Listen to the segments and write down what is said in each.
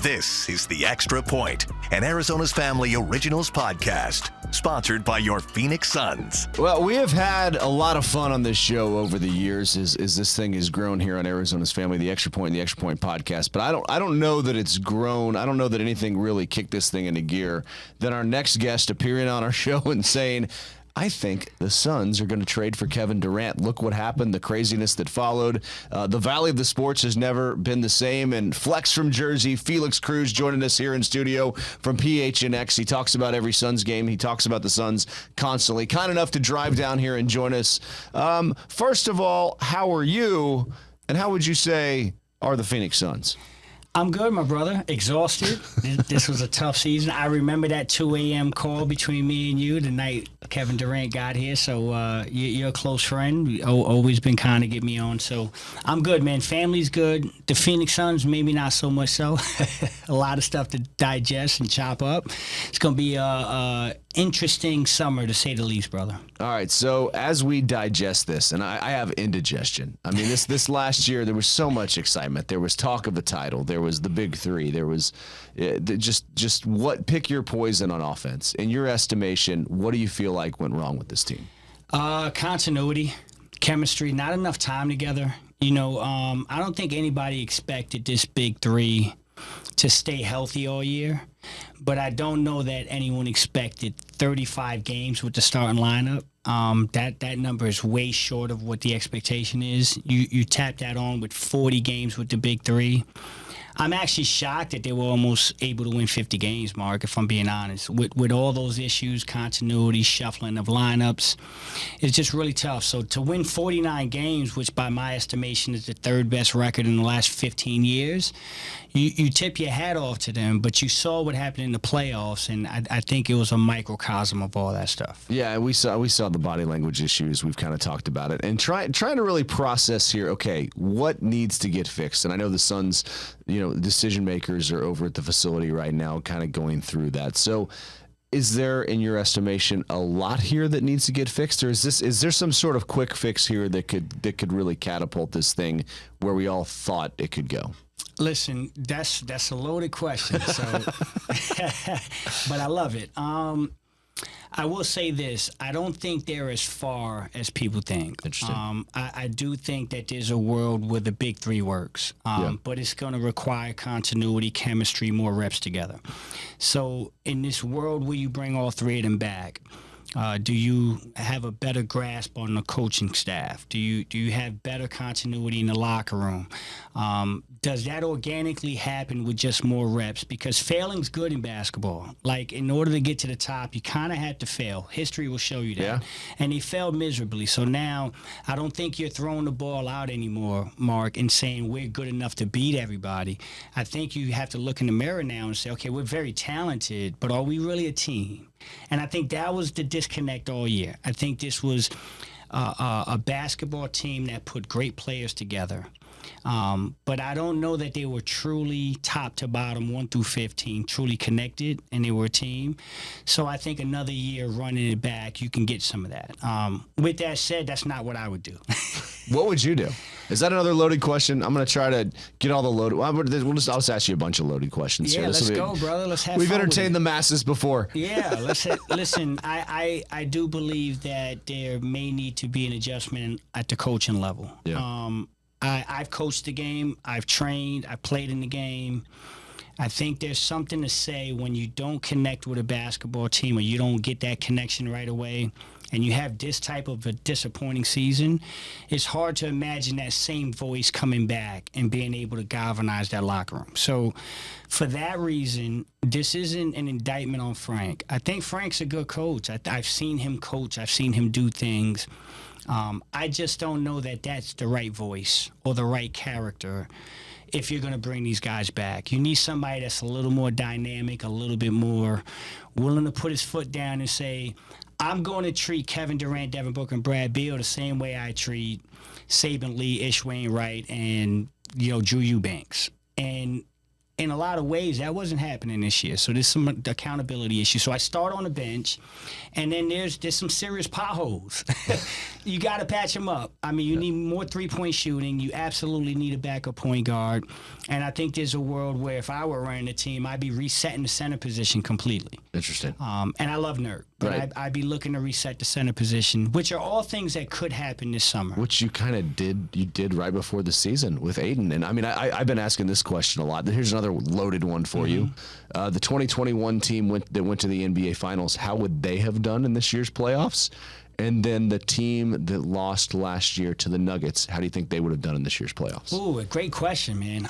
This is The Extra Point, an Arizona's Family Originals podcast, sponsored by your Phoenix Suns. Well, we have had a lot of fun on this show over the years as this thing has grown here on Arizona's Family, The Extra Point, and The Extra Point podcast. But I don't know that it's grown. I don't know that anything really kicked this thing into gear than our next guest appearing on our show and saying, I think the Suns are going to trade for Kevin Durant. Look what happened, the craziness that followed. The Valley of the Sports has never been the same. And Flex from Jersey, Felix Cruz, joining us here in studio from PHNX. He talks about every Suns game. He talks about the Suns constantly. Kind enough to drive down here and join us. First of all, how are you? And how would you say are the Phoenix Suns? I'm good, my brother. Exhausted. This was a tough season. I remember that 2 a.m. call between me and you the night Kevin Durant got here. So you're a close friend. Always been kind to get me on. So I'm good, man. Family's good. The Phoenix Suns, maybe not so much so. A lot of stuff to digest and chop up. It's going to be a interesting summer, to say the least, brother. All right, so as we digest this, and I have indigestion. I mean, this last year, there was so much excitement. There was talk of a title. There was the big three. There was just what, pick your poison on offense. In your estimation, what do you feel like went wrong with this team? Continuity, chemistry, not enough time together. You know, I don't think anybody expected this big three to stay healthy all year, but I don't know that anyone expected 35 games with the starting lineup. That number is way short of what the expectation is. You tap that on with 40 games with the big three. I'm actually shocked that they were almost able to win 50 games, Mark, if I'm being honest. With all those issues, continuity, shuffling of lineups, it's just really tough. So to win 49 games, which by my estimation is the third best record in the last 15 years, you tip your hat off to them, but you saw what happened in the playoffs, and I think it was a microcosm of all that stuff. Yeah, we saw the body language issues. We've kind of talked about it. And trying to really process here, okay, what needs to get fixed? And I know the Suns, decision makers are over at the facility right now kind of going through that. So is there, in your estimation, a lot here that needs to get fixed, or is there some sort of quick fix here that could really catapult this thing where we all thought it could go? Listen, that's a loaded question, so but I love it. I will say this. I don't think they're as far as people think. Interesting. I do think that there's a world where the big three works, but it's going to require continuity, chemistry, more reps together. So in this world where you bring all three of them back, do you have a better grasp on the coaching staff? Do you have better continuity in the locker room? Does that organically happen with just more reps? Because failing's good in basketball. Like, in order to get to the top, you kind of have to fail. History will show you that. Yeah. And they failed miserably. So now I don't think you're throwing the ball out anymore, Mark, and saying we're good enough to beat everybody. I think you have to look in the mirror now and say, okay, we're very talented, but are we really a team? And I think that was the disconnect all year. I think this was a basketball team that put great players together. But I don't know that they were truly top to bottom, 1 through 15, truly connected, and they were a team. So I think another year running it back, you can get some of that. With that said, that's not what I would do. What would you do? Is that another loaded question? I'm going to try to get all the loaded. I'll just ask you a bunch of loaded questions. Yeah, let's go, brother. Let's have We've fun entertained the masses before. Yeah, listen, I do believe that there may need to be an adjustment at the coaching level. Yeah. I've coached the game. I've trained. I've played in the game. I think there's something to say when you don't connect with a basketball team or you don't get that connection right away and you have this type of a disappointing season, it's hard to imagine that same voice coming back and being able to galvanize that locker room. So for that reason, this isn't an indictment on Frank. I think Frank's a good coach. I've seen him coach. I've seen him do things. I just don't know that that's the right voice or the right character if you're going to bring these guys back. You need somebody that's a little more dynamic, a little bit more willing to put his foot down and say, I'm going to treat Kevin Durant, Devin Booker, and Brad Beal the same way I treat Saban Lee, Ish Wainwright, and Drew Eubanks. And in a lot of ways, that wasn't happening this year. So there's some accountability issues. So I start on the bench, and then there's some serious potholes. You got to patch them up. I mean, you need more three-point shooting. You absolutely need a backup point guard. And I think there's a world where if I were running the team, I'd be resetting the center position completely. Interesting. And I love Nurk, but Right. I'd be looking to reset the center position, which are all things that could happen this summer. Which you kind of did. You did right before the season with Aiden. And I mean, I've been asking this question a lot. Here's another loaded one for you. The 2021 team that went to the NBA Finals, how would they have done in this year's playoffs? And then the team that lost last year to the Nuggets, how do you think they would have done in this year's playoffs? Ooh, a great question, man.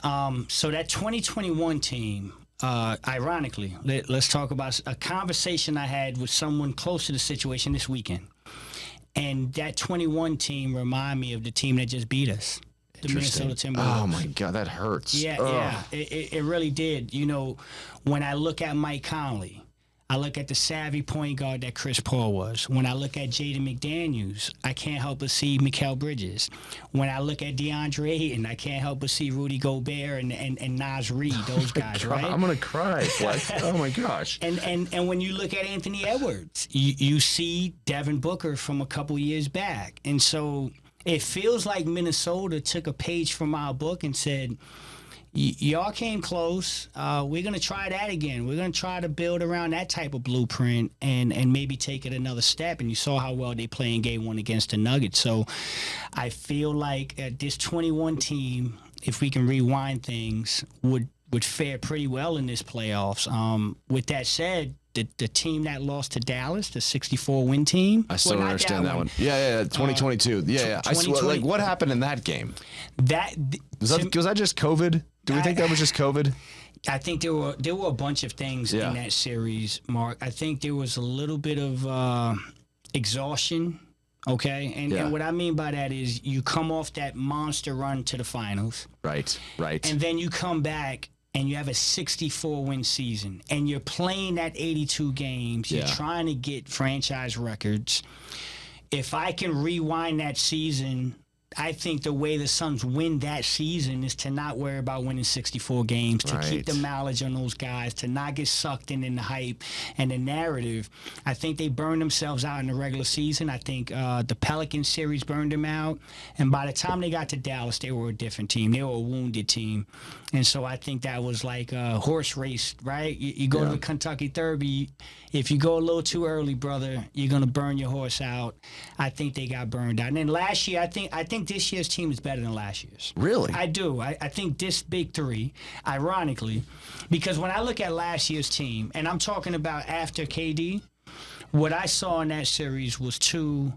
So that 2021 team, ironically, let's talk about a conversation I had with someone close to the situation this weekend. And that 21 team remind me of the team that just beat us, the Minnesota Timberwolves. Oh, my God, that hurts. Yeah, it really did. You know, when I look at Mike Conley, I look at the savvy point guard that Chris Paul was. When I look at Jaden McDaniels, I can't help but see Mikal Bridges. When I look at DeAndre Ayton, I can't help but see Rudy Gobert and Naz Reid, those guys, right? I'm going to cry. Oh, my gosh. And when you look at Anthony Edwards, you see Devin Booker from a couple years back. And so it feels like Minnesota took a page from our book and said, y'all came close. We're going to try that again. We're going to try to build around that type of blueprint and maybe take it another step. And you saw how well they play in game one against the Nuggets. So I feel like this 21 team, if we can rewind things, would fare pretty well in this playoffs. With that said, the team that lost to Dallas, the 64-win team. I still don't understand that one. Yeah, 2022. Yeah. I swear, like, what happened in that game? Was that just COVID? Do we think that was just COVID? I think there were a bunch of things in that series, Mark. I think there was a little bit of exhaustion. Okay, and what I mean by that is you come off that monster run to the finals. Right. And then you come back and you have a 64-win season, and you're playing that 82 games. You're trying to get franchise records. If I can rewind that season, I think the way the Suns win that season is to not worry about winning 64 games, to keep the mileage on those guys, to not get sucked in the hype and the narrative. I think they burned themselves out in the regular season. I think the Pelicans series burned them out. And by the time they got to Dallas, they were a different team. They were a wounded team. And so I think that was like a horse race, right? You go to the Kentucky Derby. If you go a little too early, brother, you're going to burn your horse out. I think they got burned out. And then last year, I think this year's team is better than last year's. Really? I do. I think this big three, ironically, because when I look at last year's team, and I'm talking about after KD, what I saw in that series was two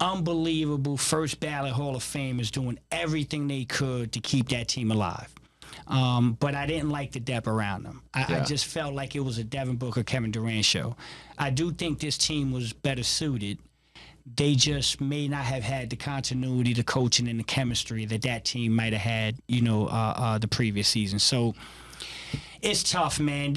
unbelievable first ballot Hall of Famers doing everything they could to keep that team alive. But I didn't like the depth around them. I just felt like it was a Devin Booker, Kevin Durant show. I do think this team was better suited. They just may not have had the continuity, the coaching, and the chemistry that team might have had, the previous season. So it's tough, man.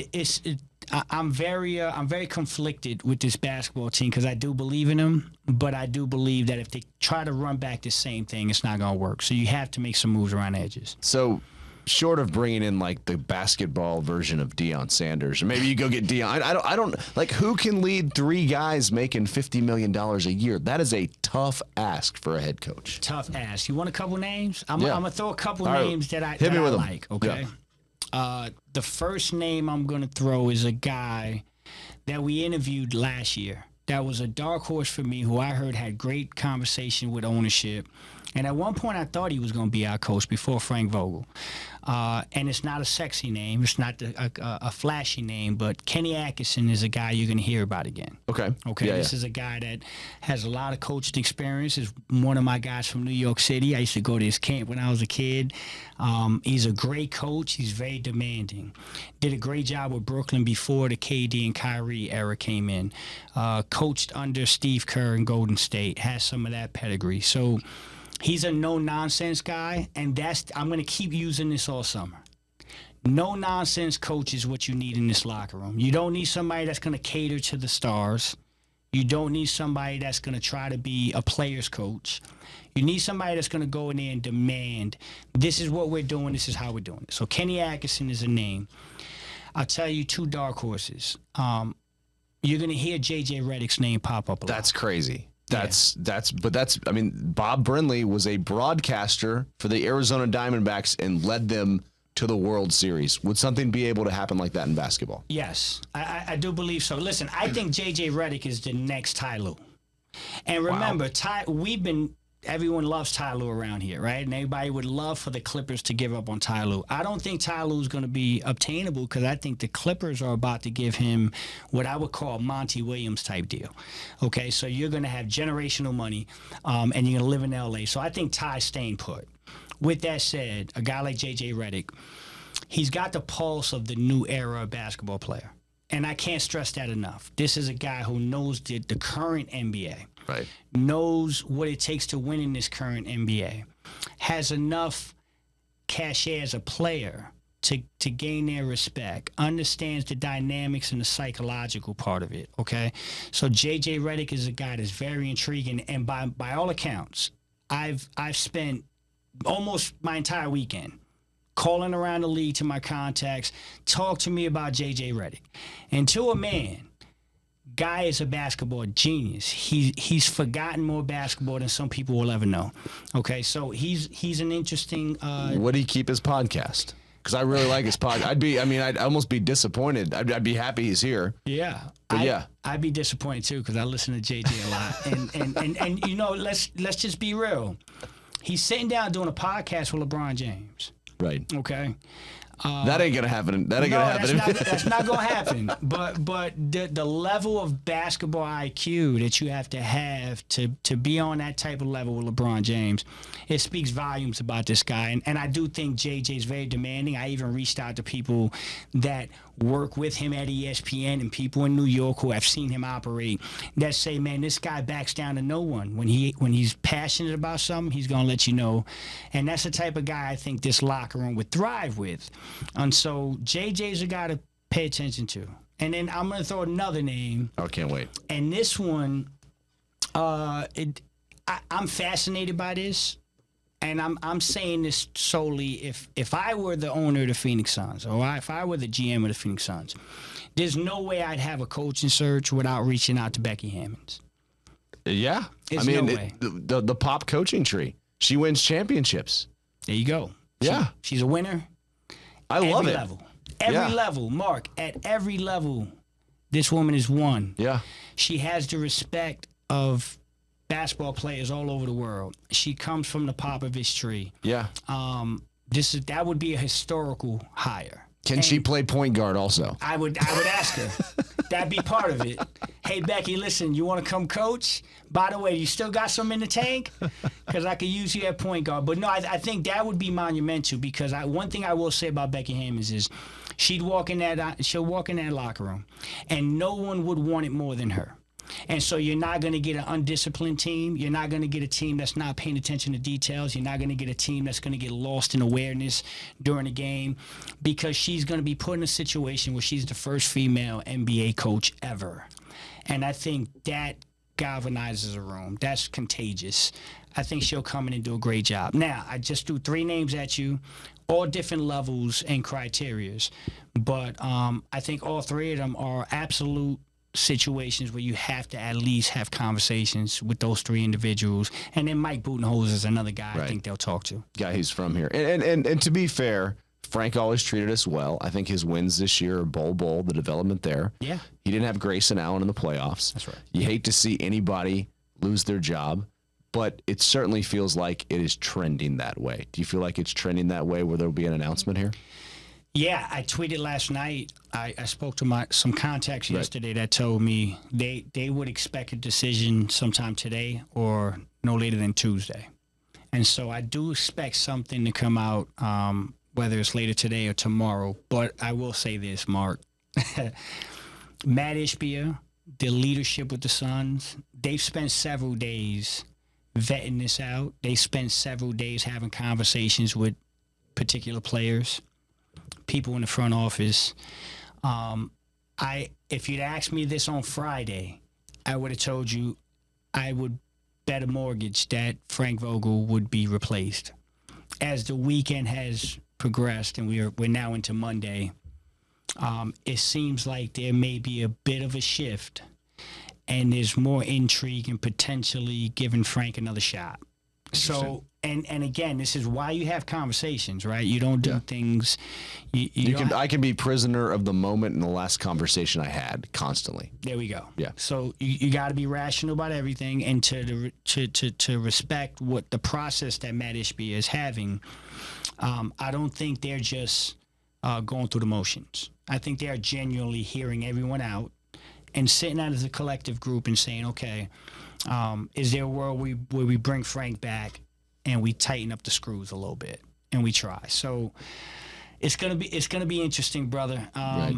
I'm very conflicted with this basketball team because I do believe in them, but I do believe that if they try to run back the same thing, it's not going to work. So you have to make some moves around the edges. So short of bringing in like the basketball version of Deion Sanders, or maybe you go get Deion. I don't like, who can lead three guys making $50 million a year? That is a tough ask for a head coach. Tough ask. You want a couple names? I'm gonna throw a couple names that I like. Okay. Yeah. The first name I'm gonna throw is a guy that we interviewed last year. That was a dark horse for me, who I heard had great conversation with ownership. And at one point, I thought he was going to be our coach before Frank Vogel. And it's not a sexy name. It's not a flashy name. But Kenny Atkinson is a guy you're going to hear about again. Okay. This is a guy that has a lot of coaching experience. Is one of my guys from New York City. I used to go to his camp when I was a kid. He's a great coach. He's very demanding. Did a great job with Brooklyn before the KD and Kyrie era came in. Coached under Steve Kerr in Golden State. Has some of that pedigree. So he's a no-nonsense guy, and I'm going to keep using this all summer. No-nonsense coach is what you need in this locker room. You don't need somebody that's going to cater to the stars. You don't need somebody that's going to try to be a player's coach. You need somebody that's going to go in there and demand, this is what we're doing, this is how we're doing it. So Kenny Atkinson is a name. I'll tell you 2 dark horses. You're going to hear J.J. Redick's name pop up a lot. That's crazy. I mean, Bob Brenly was a broadcaster for the Arizona Diamondbacks and led them to the World Series. Would something be able to happen like that in basketball? Yes, I do believe so. Listen, I think J.J. Redick is the next Ty Lue. And remember, everyone loves Ty Lue around here, right? And everybody would love for the Clippers to give up on Ty Lue. I don't think Ty Lue is going to be obtainable because I think the Clippers are about to give him what I would call Monty Williams type deal. Okay, so you're going to have generational money, and you're going to live in L.A. So I think Ty's staying put. With that said, a guy like J.J. Redick, he's got the pulse of the new era of basketball player. And I can't stress that enough. This is a guy who knows the current NBA. Right. Knows what it takes to win in this current NBA. Has enough cachet as a player to gain their respect. Understands the dynamics and the psychological part of it, okay? So J.J. Redick is a guy that's very intriguing. And by all accounts, I've spent almost my entire weekend calling around the league to my contacts, talk to me about J.J. Redick. And to a man, guy is a basketball genius. He's forgotten more basketball than some people will ever know. Okay, so he's an interesting. Would he keep his podcast? Because I really like his podcast. I'd almost be disappointed. I'd be happy he's here. Yeah, I'd be disappointed too because I listen to JJ a lot. And you know, let's just be real. He's sitting down doing a podcast with LeBron James. Right. Okay. That ain't gonna happen. That ain't gonna happen. That's not gonna happen. But the level of basketball IQ that you have to be on that type of level with LeBron James, it speaks volumes about this guy. And I do think JJ's very demanding. I even reached out to people that work with him at ESPN and people in New York who have seen him operate that say, man, this guy backs down to no one. When he's passionate about something, he's gonna let you know. And that's the type of guy I think this locker room would thrive with. And so JJ's a guy to pay attention to. And then I'm going to throw another name. I can't wait. And this one, I'm fascinated by this. And I'm saying this solely if I were the owner of the Phoenix Suns or if I were the GM of the Phoenix Suns, there's no way I'd have a coaching search without reaching out to Becky Hammonds. Yeah. There's no way. The pop coaching tree. She wins championships. There you go. Yeah. She's a winner. I love it. Every level, Mark, at every level, this woman is won. Yeah. She has the respect of basketball players all over the world. She comes from the Popovich tree. Yeah. That would be a historical hire. Can she play point guard also? I would ask her. That'd be part of it. Hey, Becky, listen, you want to come coach? By the way, you still got some in the tank? Because I could use you at point guard. But no, I think that would be monumental because one thing I will say about Becky Hammonds is she'll walk in that locker room, and no one would want it more than her. And so you're not going to get an undisciplined team. You're not going to get a team that's not paying attention to details. You're not going to get a team that's going to get lost in awareness during the game because she's going to be put in a situation where she's the first female NBA coach ever. And I think that galvanizes a room. That's contagious. I think she'll come in and do a great job. Now, I just threw 3 names at you, all different levels and criterias. But I think all 3 of them are absolute situations where you have to at least have conversations with those 3 individuals. And then Mike Budenholzer is another guy I think they'll talk to. Guy who's from here. And to be fair, Frank always treated us well. I think his wins this year are bowl, the development there. Yeah. He didn't have Grayson Allen in the playoffs. That's right. You hate to see anybody lose their job, but it certainly feels like it is trending that way. Do you feel like it's trending that way where there will be an announcement here? Yeah, I tweeted last night. I spoke to some contacts yesterday that told me they would expect a decision sometime today or no later than Tuesday. And so I do expect something to come out, whether it's later today or tomorrow. But I will say this, Mark. Matt Ishbia, the leadership with the Suns, they've spent several days vetting this out. They spent several days having conversations with particular players, people in the front office. If you'd asked me this on Friday, I would have told you I would bet a mortgage that Frank Vogel would be replaced. As the weekend has progressed and we're now into Monday, it seems like there may be a bit of a shift, and there's more intrigue and potentially giving Frank another shot. So, and again, this is why you have conversations, right? You don't do things. I can be prisoner of the moment in the last conversation I had constantly. There we go. Yeah. So you got to be rational about everything, and to respect what the process that Matt Ishbia is having. I don't think they're just going through the motions. I think they are genuinely hearing everyone out and sitting out as a collective group and saying, okay, is there a world where we bring Frank back and we tighten up the screws a little bit and we try? So it's gonna be interesting, brother. Right.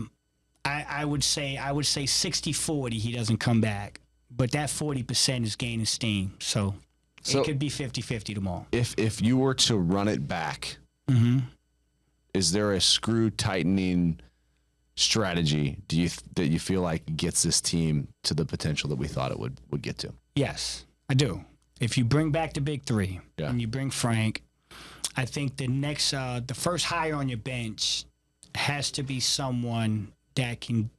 I would say 60-40 he doesn't come back, but that 40% is gaining steam. So it could be 50-50 tomorrow. If you were to run it back, is there a screw tightening strategy that you feel like gets this team to the potential that we thought it would get to? Yes, I do. If you bring back the big three and you bring Frank, I think the first hire on your bench has to be someone that can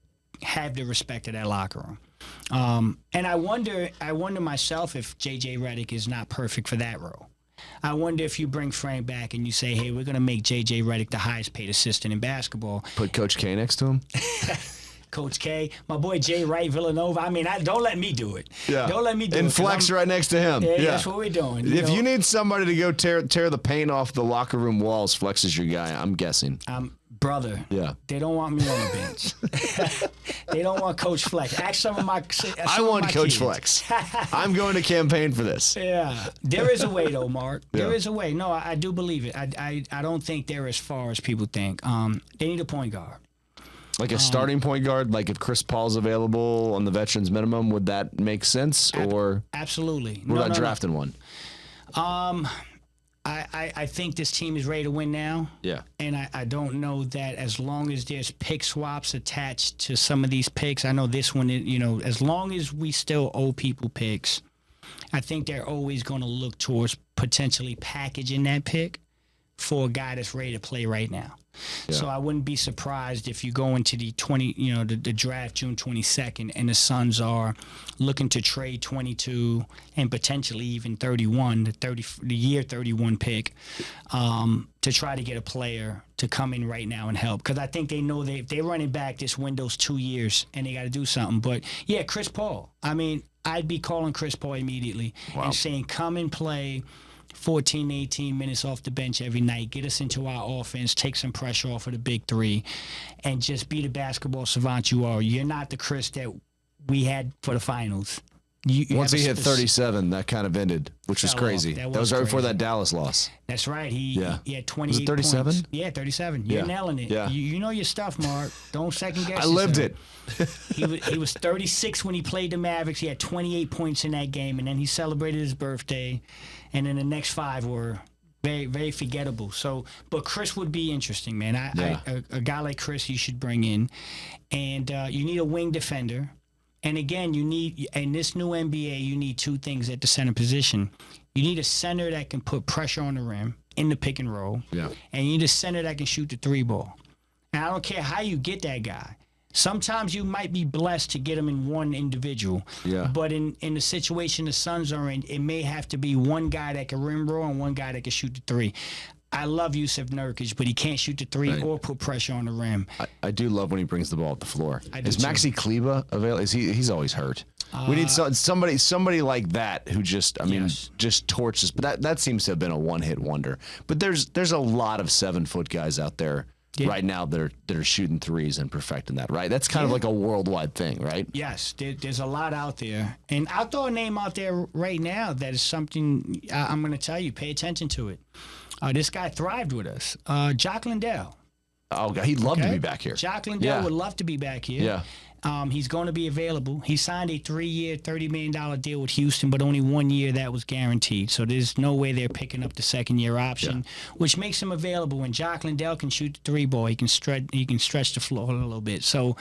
have the respect of that locker room. And I wonder myself if J.J. Redick is not perfect for that role. I wonder if you bring Frank back and you say, hey, we're going to make J.J. Redick the highest paid assistant in basketball. Put Coach K next to him? Coach K, my boy Jay Wright, Villanova. I mean, don't let me do it. Yeah. Don't let me do it. And Flex right next to him. Yeah, that's what we're doing. If you need somebody to go tear the paint off the locker room walls, Flex is your guy, I'm guessing. Brother, they don't want me on the bench. They don't want Coach Flex. Ask some of my I want Coach kids. Flex. I'm going to campaign for this. Yeah. There is a way, though, Mark. There is a way. No, I do believe it. I don't think they're as far as people think. They need a point guard. Like a starting point guard, like if Chris Paul's available on the veterans minimum, would that make sense? Or absolutely. What about drafting one? I think this team is ready to win now. Yeah. And I don't know that as long as there's pick swaps attached to some of these picks, I know this one, as long as we still owe people picks, I think they're always going to look towards potentially packaging that pick for a guy that's ready to play right now. Yeah. So I wouldn't be surprised if you go into the the draft June 22nd and the Suns are looking to trade 22 and potentially even 31, the year 31 pick, to try to get a player to come in right now and help. Because I think they know if they're running back, this window's 2 years and they got to do something. But yeah, Chris Paul. I mean, I'd be calling Chris Paul immediately and saying, come and play 14, 18 minutes off the bench every night, get us into our offense, take some pressure off of the big three, and just be the basketball savant you are. You're not the Chris that we had for the finals. Once he hit 37, that kind of ended, which was crazy. That was right before that Dallas loss. That's right. He had 28 Was it 37? points. Yeah, 37. You're nailing it. Yeah. You know your stuff, Mark. Don't second guess I lived it. He was 36 when he played the Mavericks. He had 28 points in that game, and then he celebrated his birthday. And then the next 5 were very, very forgettable. So, but Chris would be interesting, man. A guy like Chris you should bring in. And you need a wing defender. And again, in this new NBA, you need 2 things at the center position. You need a center that can put pressure on the rim in the pick and roll. Yeah. And you need a center that can shoot the 3 ball. And I don't care how you get that guy. Sometimes you might be blessed to get him in one individual. Yeah. But in the situation the Suns are in, it may have to be one guy that can rim roll and one guy that can shoot the 3. I love Yusuf Nurkic, but he can't shoot the 3 or put pressure on the rim. I do love when he brings the ball up the floor. Is Maxi Kleba available? He's always hurt. We need somebody like that who just torches. But that seems to have been a one-hit wonder. But there's a lot of 7-foot guys out there right now that are shooting threes and perfecting that. Right, that's kind of like a worldwide thing, right? Yes, there's a lot out there, and I'll throw a name out there right now that is something I'm going to tell you. Pay attention to it. This guy thrived with us. Jock Lindell. Oh, God, he'd love to be back here. Jock Lindell would love to be back here. Yeah. He's going to be available. He signed a 3-year, $30 million deal with Houston, but only 1 year that was guaranteed. So there's no way they're picking up the second-year option, which makes him available. When Jock Lindell can shoot the 3 ball, he can stretch the floor a little bit. So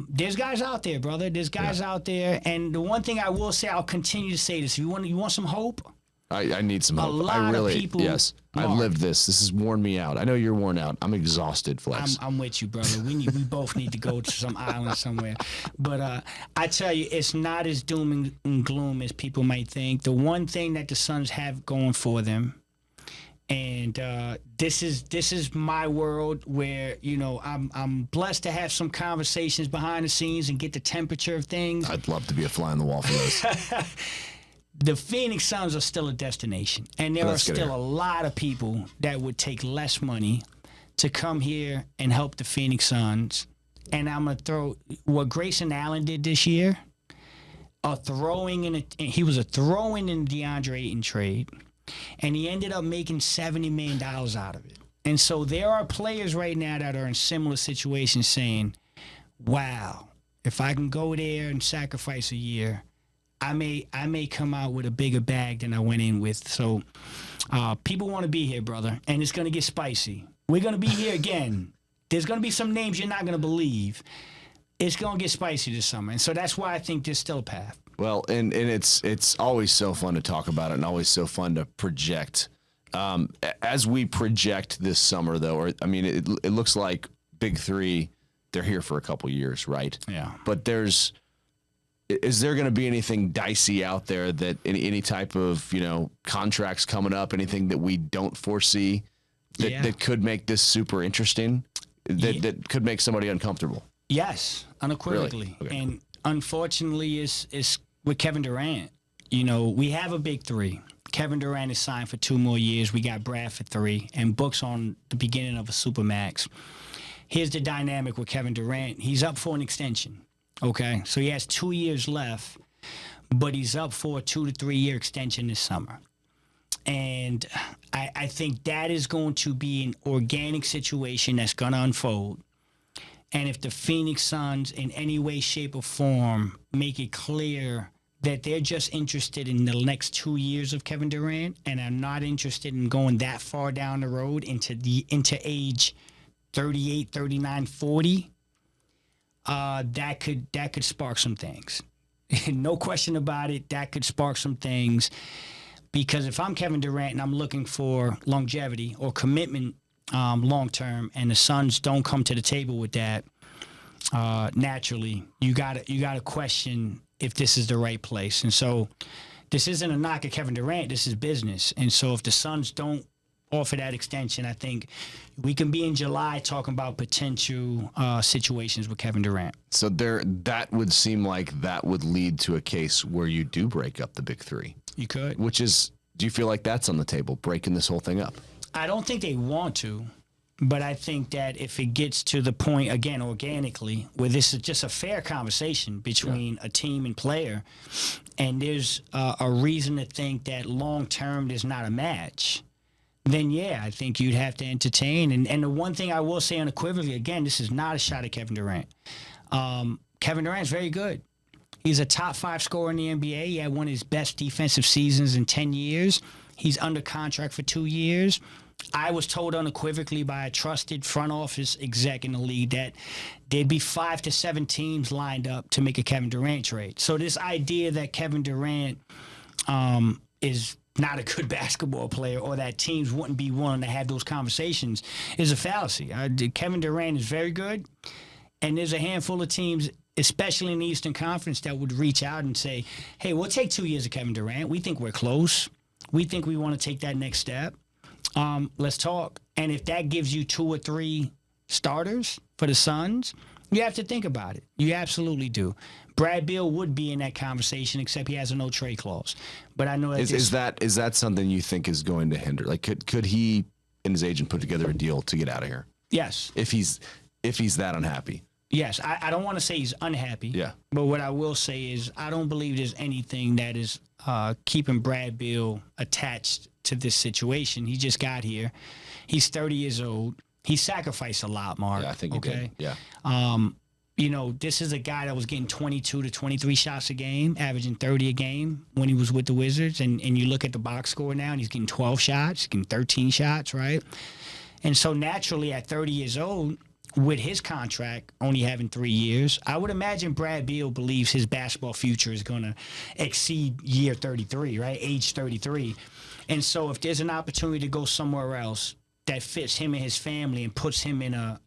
there's guys out there, brother. There's guys out there. And the one thing I will say, I'll continue to say this. You want some hope? I need some hope. A lot of people. Yes, I've lived this. This has worn me out. I know you're worn out. I'm exhausted, Flex. I'm with you, brother. We both need to go to some island somewhere. But I tell you, it's not as doom and gloom as people might think. The one thing that the Suns have going for them, and this is my world where I'm blessed to have some conversations behind the scenes and get the temperature of things. I'd love to be a fly on the wall for those. The Phoenix Suns are still a destination, and there are still a lot of people that would take less money to come here and help the Phoenix Suns. And I'm going to throw what Grayson Allen did this year, he was a throw-in in the DeAndre Ayton trade, and he ended up making $70 million out of it. And so there are players right now that are in similar situations saying, wow, if I can go there and sacrifice a year, I may come out with a bigger bag than I went in with. So people want to be here, brother, and it's going to get spicy. We're going to be here again. There's going to be some names you're not going to believe. It's going to get spicy this summer, and so that's why I think there's still a path. Well, and it's always so fun to talk about it and always so fun to project. As we project this summer, though, it looks like Big Three, they're here for a couple years, right? Yeah. But is there going to be anything dicey out there that any type of, contracts coming up, anything that we don't foresee that could make this super interesting, that could make somebody uncomfortable? Yes, unequivocally. Really? Okay. And unfortunately, it's with Kevin Durant. We have a Big Three. Kevin Durant is signed for 2 more years. We got Brad for 3, and Book's on the beginning of a Supermax. Here's the dynamic with Kevin Durant. He's up for an extension. Okay, so he has 2 years left, but he's up for a 2 to 3 year extension this summer. And I think that is going to be an organic situation that's going to unfold. And if the Phoenix Suns in any way, shape, or form make it clear that they're just interested in the next 2 years of Kevin Durant and are not interested in going that far down the road into age 38, 39, 40, that could spark some things. No question about it, that could spark some things. Because if I'm Kevin Durant and I'm looking for longevity or commitment long term, and the Suns don't come to the table with that, naturally you gotta question if this is the right place. And so this isn't a knock at Kevin Durant, this is business. And so if the Suns don't offer that extension, I think we can be in July talking about potential situations with Kevin Durant. So that would seem like that would lead to a case where you do break up the Big Three. You could. Do you feel like that's on the table, breaking this whole thing up? I don't think they want to, but I think that if it gets to the point, again, organically, where this is just a fair conversation between a team and player, and there's a reason to think that long-term there's not a match, then, yeah, I think you'd have to entertain. And the one thing I will say unequivocally, again, this is not a shot at Kevin Durant. Kevin Durant's very good. He's a top 5 scorer in the NBA. He had one of his best defensive seasons in 10 years. He's under contract for 2 years. I was told unequivocally by a trusted front office exec in the league that there'd be 5 to 7 teams lined up to make a Kevin Durant trade. So this idea that Kevin Durant is not a good basketball player or that teams wouldn't be willing to have those conversations is a fallacy. Kevin Durant is very good, and there's a handful of teams, especially in the Eastern Conference, that would reach out and say, hey, we'll take 2 years of Kevin Durant. We think we're close. We think we want to take that next step. Let's talk. And if that gives you 2 or 3 starters for the Suns, you have to think about it. You absolutely do. Brad Beal would be in that conversation, except he has a no trade clause. But I know that is that something you think is going to hinder? Like, could he and his agent put together a deal to get out of here? Yes. If he's that unhappy. Yes, I don't want to say he's unhappy. Yeah. But what I will say is I don't believe there's anything that is keeping Brad Beal attached to this situation. He just got here. He's 30 years old. He sacrificed a lot, Mark. Yeah, I think he did. Yeah. this is a guy that was getting 22 to 23 shots a game, averaging 30 a game when he was with the Wizards. And you look at the box score now, and he's getting 12 shots, getting 13 shots, right? And so naturally, at 30 years old, with his contract only having 3 years, I would imagine Brad Beal believes his basketball future is going to exceed year 33, right? Age 33. And so if there's an opportunity to go somewhere else that fits him and his family and puts him in a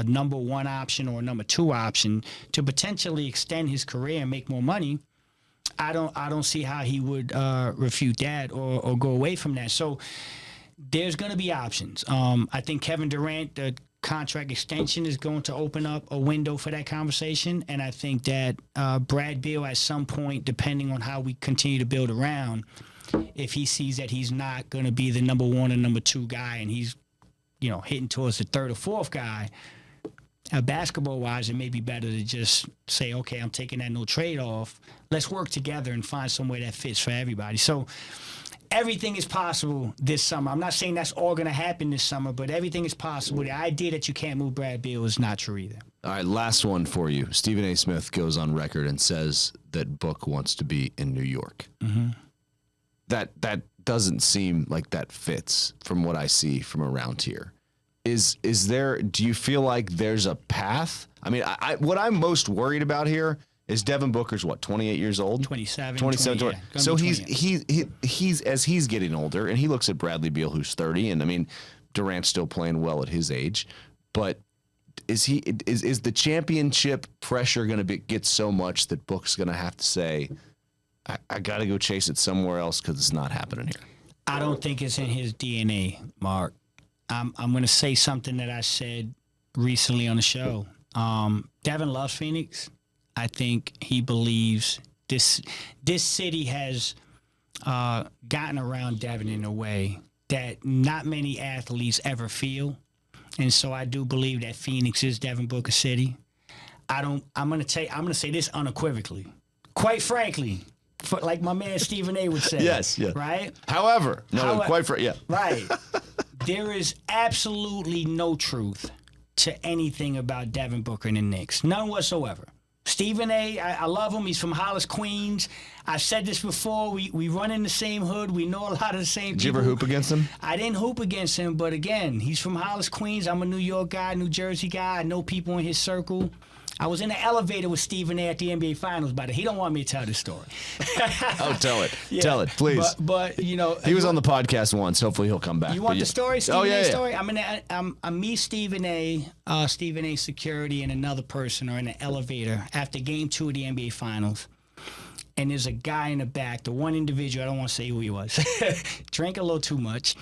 number one option or a number two option to potentially extend his career and make more money, I don't see how he would refute that or go away from that. So there's going to be options. I think Kevin Durant, the contract extension, is going to open up a window for that conversation. And I think that Brad Beal at some point, depending on how we continue to build around, if he sees that he's not going to be the number one or number two guy and he's hitting towards the third or fourth guy, basketball-wise, it may be better to just say, okay, I'm taking that no trade-off. Let's work together and find some way that fits for everybody. So everything is possible this summer. I'm not saying that's all going to happen this summer, but everything is possible. The idea that you can't move Brad Beal is not true either. All right, last one for you. Stephen A. Smith goes on record and says that Book wants to be in New York. Mm-hmm. That doesn't seem like that fits from what I see from around here. Do you feel like there's a path? I mean, what I'm most worried about here is Devin Booker's 28 years old? 27. 27. 20, yeah. So he's as he's getting older, and he looks at Bradley Beal, who's 30, and I mean, Durant's still playing well at his age, but is the championship pressure going to get so much that Book's going to have to say, I got to go chase it somewhere else because it's not happening here? I don't think it's in his DNA, Mark. I'm going to say something that I said recently on the show. Devin loves Phoenix. I think he believes this city has gotten around Devin in a way that not many athletes ever feel. And so I do believe that Phoenix is Devin Booker City. I'm going to say this unequivocally. Quite frankly, like my man Stephen A. would say. Yes. Right? However, yeah. Right. There is absolutely no truth to anything about Devin Booker and the Knicks. None whatsoever. Stephen A., I love him. He's from Hollis, Queens. I've said this before. We run in the same hood. We know a lot of the same people. Did you ever hoop against him? I didn't hoop against him, but again, he's from Hollis, Queens. I'm a New York guy, New Jersey guy. I know people in his circle. I was in the elevator with Stephen A. at the NBA Finals, but he don't want me to tell this story. Oh, tell it. Yeah, tell it, please. But he was on the podcast once. Hopefully he'll come back. You want the story, Stephen A. story? Yeah. I'm me, Stephen A., Stephen A. security, and another person are in the elevator after Game 2 of the NBA Finals. And there's a guy in the back, the one individual, I don't want to say who he was, drank a little too much,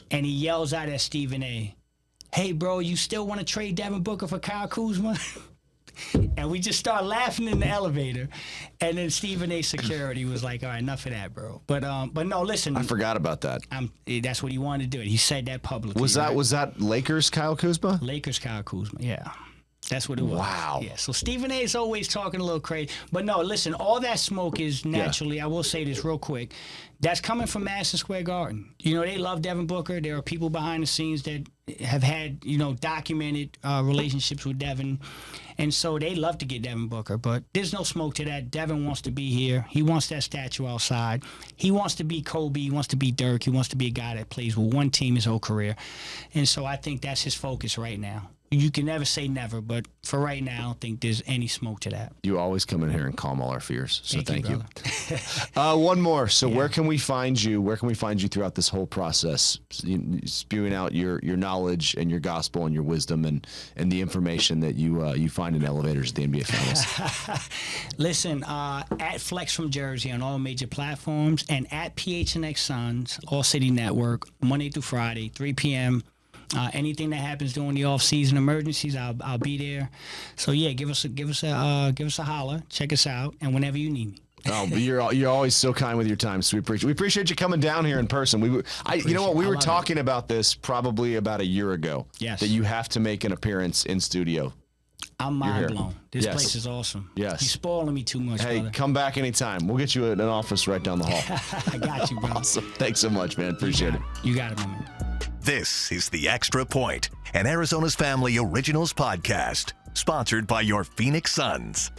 and he yells out at Stephen A., "Hey, bro, you still want to trade Devin Booker for Kyle Kuzma?" And we just started laughing in the elevator. And then Stephen A. security was like, all right, enough of that, bro. But no, listen. I forgot about that. That's what he wanted to do. He said that publicly. Was that Lakers Kyle Kuzma? Lakers Kyle Kuzma, yeah. That's what it was. Wow. Yeah. So Stephen A. is always talking a little crazy. But no, listen, all that smoke is naturally, I will say this real quick, that's coming from Madison Square Garden. They love Devin Booker. There are people behind the scenes that have had, documented relationships with Devin. And so they love to get Devin Booker. But there's no smoke to that. Devin wants to be here. He wants that statue outside. He wants to be Kobe. He wants to be Dirk. He wants to be a guy that plays with one team his whole career. And so I think that's his focus right now. You can never say never, but for right now, I don't think there's any smoke to that. You always come in here and calm all our fears, so thank you. Brother. One more. So where can we find you? Where can we find you throughout this whole process, spewing out your knowledge and your gospel and your wisdom and the information that you find in elevators at the NBA Finals? Listen, at Flex from Jersey on all major platforms, and at PHNX Suns, All City Network, Monday through Friday, 3 p.m. Anything that happens during the off-season emergencies, I'll be there. So yeah, give us a holler, check us out, and whenever you need me. Oh, but you're always so kind with your time, so we appreciate you coming down here in person. We were talking about this probably about a year ago. Yes. That you have to make an appearance in studio. I'm mind blown. This place is awesome. Yes. You're spoiling me too much, Hey, brother. come back anytime. We'll get you an office right down the hall. I got you, bro. Awesome. Thanks so much, man. Appreciate it. You got it, my man. This is The Extra Point, an Arizona's Family Originals podcast, Sponsored by your Phoenix Suns.